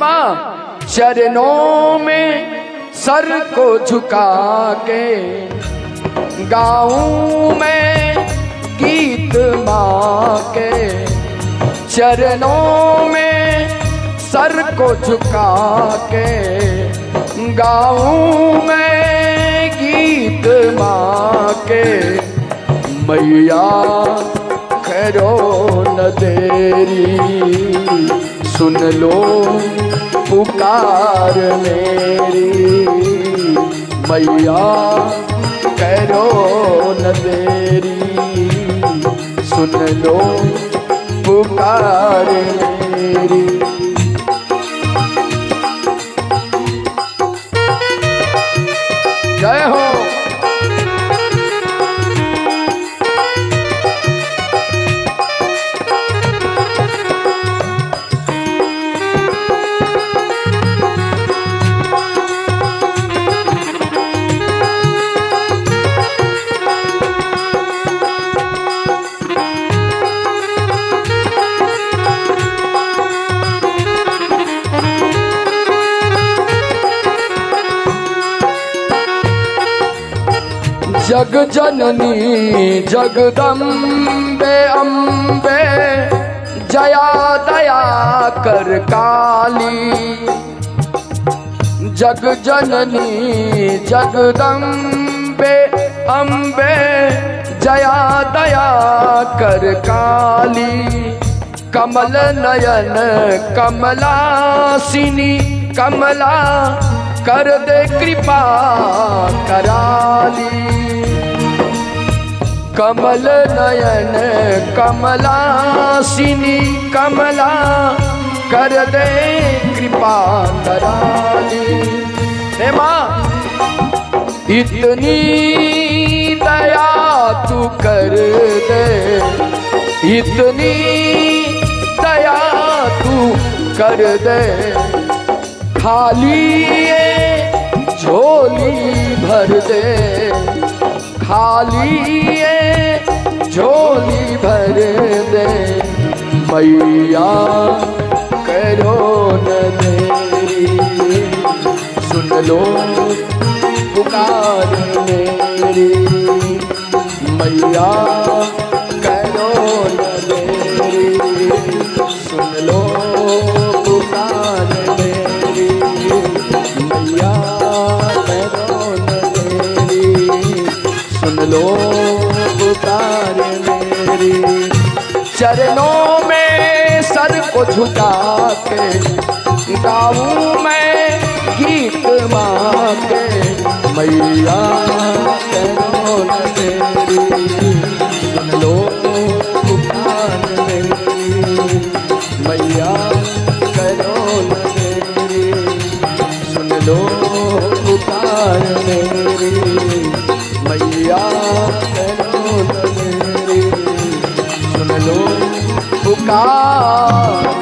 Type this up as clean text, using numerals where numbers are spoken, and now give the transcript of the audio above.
माँ चरणों में सर को झुका के गाऊं मैं गीत माँ के। चरणों में सर को झुका के गाऊं मैं गीत माँ के। मैया करो न देरी सुन लो पुकार मेरी। मैया करो न देरी सुन लो पुकार मेरी। जय हो। जग जननी जगदम्बे अम्बे जया दया कर काली। जग जननी जगदम्बे अम्बे जया दया कर काली। कमल नयन कमलासिनी कमला कर दे कृपा कराली। कमल नयन कमलासिनी कमला कर दे कृपा कराली। हे माँ इतनी दया तू कर दे, इतनी दया तू कर दे। खाली ये झोली भर दे, खाली ये झोली भर दे। मैया करो न देरी सुन लो पुकार मेरी। मैया करो न देरी सुन लो पुकार मेरी। मैया करो न देरी सुन लो पुकार मेरी। चरणों में सर को झुका के गाऊं मैं गीत माँ के। मैया करो न देरी सुन लो पुकार मेरी। मैया करो न देरी सुन लो पुकार मेरी। मैया करो न देरी सुन लो पुकार।